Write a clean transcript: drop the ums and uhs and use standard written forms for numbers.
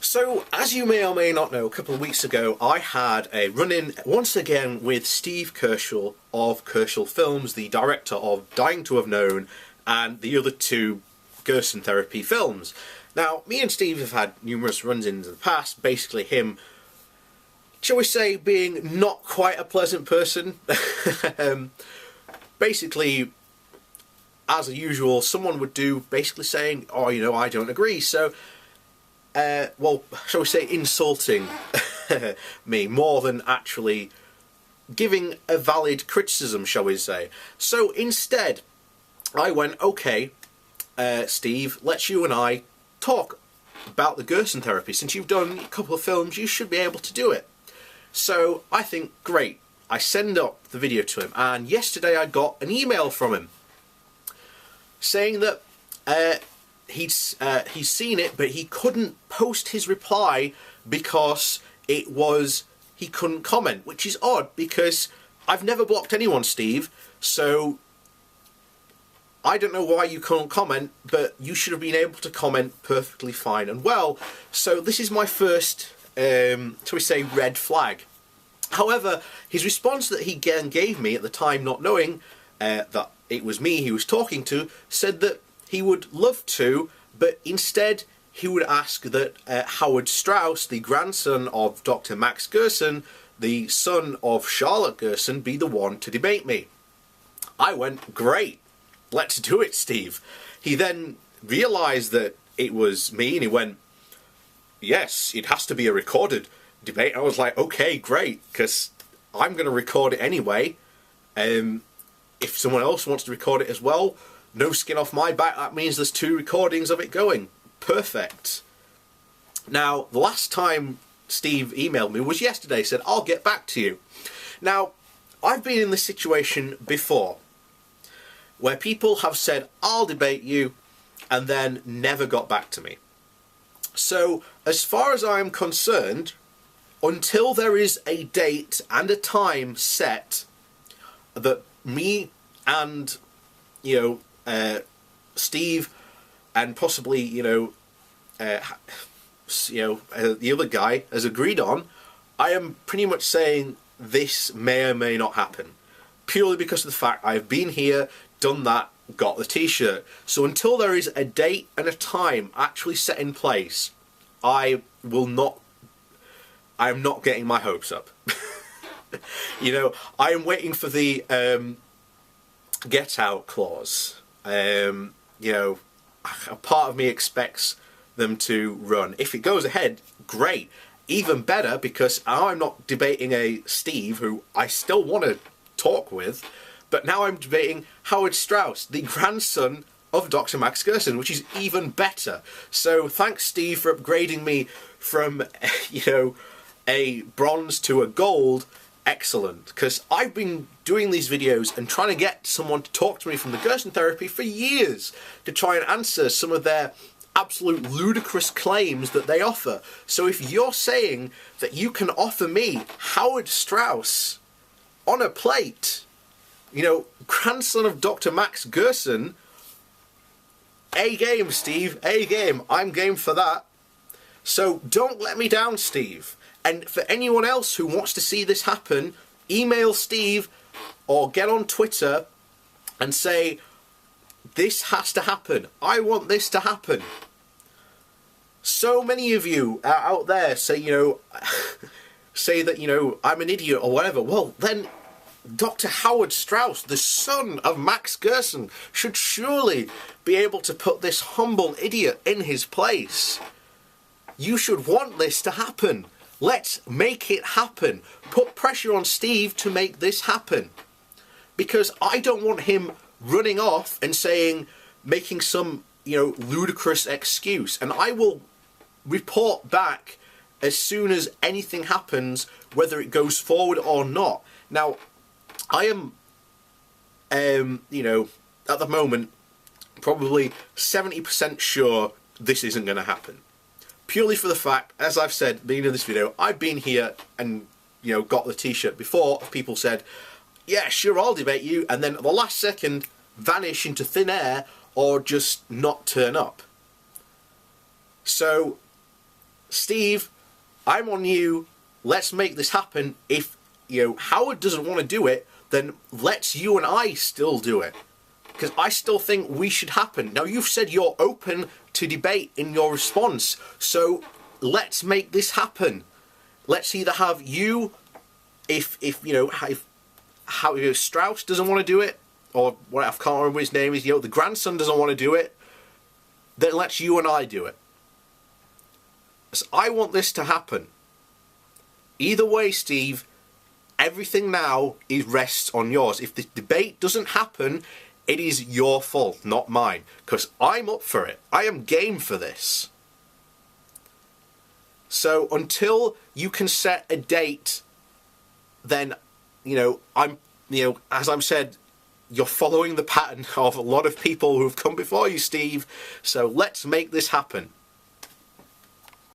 So, as you may or may not know, a couple of weeks ago I had a run-in once again with Steve Kroschel of Kroschel Films, the director of Dying to Have Known and the other two Gerson Therapy films. Now, me and Steve have had numerous run-ins in the past, basically him, shall we say, being not quite a pleasant person. Basically, as usual, someone would do, basically saying, oh, you know, I don't agree, so well, shall we say, insulting me more than actually giving a valid criticism, shall we say. So instead, I went, okay, Steve, let's you and I talk about the Gerson Therapy. Since you've done a couple of films, you should be able to do it. So I think, great. I send up the video to him, and yesterday I got an email from him saying that he's seen it, but he couldn't post his reply because he couldn't comment, which is odd because I've never blocked anyone, Steve, so I don't know why you can't comment, but you should have been able to comment perfectly fine and well. So this is my first, shall we say, red flag. However, his response that he gave me at the time, not knowing that it was me he was talking to, said that he would love to, but instead he would ask that Howard Straus, the grandson of Dr. Max Gerson, the son of Charlotte Gerson, be the one to debate me. I went, great, let's do it, Steve. He then realised that it was me and he went, yes, it has to be a recorded debate. I was like, okay, great, because I'm going to record it anyway. If someone else wants to record it as well, no skin off my back, that means there's 2 recordings of it going. Perfect. Now, the last time Steve emailed me was yesterday, said, I'll get back to you. Now, I've been in this situation before, where people have said, I'll debate you, and then never got back to me. So, as far as I'm concerned, until there is a date and a time set that me and, you know, Steve and possibly, the other guy has agreed on, I am pretty much saying this may or may not happen. Purely because of the fact I've been here, done that, got the t-shirt. So until there is a date and a time actually set in place, I am not getting my hopes up. You know, I am waiting for the get out clause. You know, a part of me expects them to run. If it goes ahead, great. Even better, because I'm not debating a Steve who I still want to talk with, but now I'm debating Howard Straus, the grandson of Dr. Max Gerson, which is even better. So thanks, Steve, for upgrading me from, you know, a bronze to a gold. Excellent, because I've been doing these videos and trying to get someone to talk to me from the Gerson Therapy for years to try and answer some of their absolute ludicrous claims that they offer. So if you're saying that you can offer me Howard Straus on a plate, you know, grandson of Dr. Max Gerson, A game, Steve, A game. I'm game for that. So don't let me down, Steve. And for anyone else who wants to see this happen, email Steve or get on Twitter and say, this has to happen. I want this to happen. So many of you out there say, you know, say that, you know, I'm an idiot or whatever. Well, then Dr. Howard Straus, the son of Max Gerson, should surely be able to put this humble idiot in his place. You should want this to happen. Let's make it happen. Put pressure on Steve to make this happen. Because I don't want him running off and saying, making some, you know, ludicrous excuse. And I will report back as soon as anything happens, whether it goes forward or not. Now, I am, you know, at the moment, probably 70% sure this isn't going to happen. Purely for the fact, as I've said at the beginning of this video, I've been here and, you know, got the t-shirt before. People said, yeah, sure, I'll debate you, and then at the last second vanish into thin air or just not turn up. So Steve, I'm on you. Let's make this happen. If, Howard doesn't want to do it, then let's you and I still do it. Because I still think we should happen. Now, you've said you're open to debate in your response, so let's make this happen. Let's either have you, if Straus doesn't want to do it, or what, I can't remember what his name is, the grandson doesn't want to do it, then let's you and I do it. So I want this to happen. Either way, Steve, everything now rests on yours. If the debate doesn't happen, it is your fault, not mine. Because I'm up for it. I am game for this. So until you can set a date, then, as I've said, you're following the pattern of a lot of people who've come before you, Steve. So let's make this happen.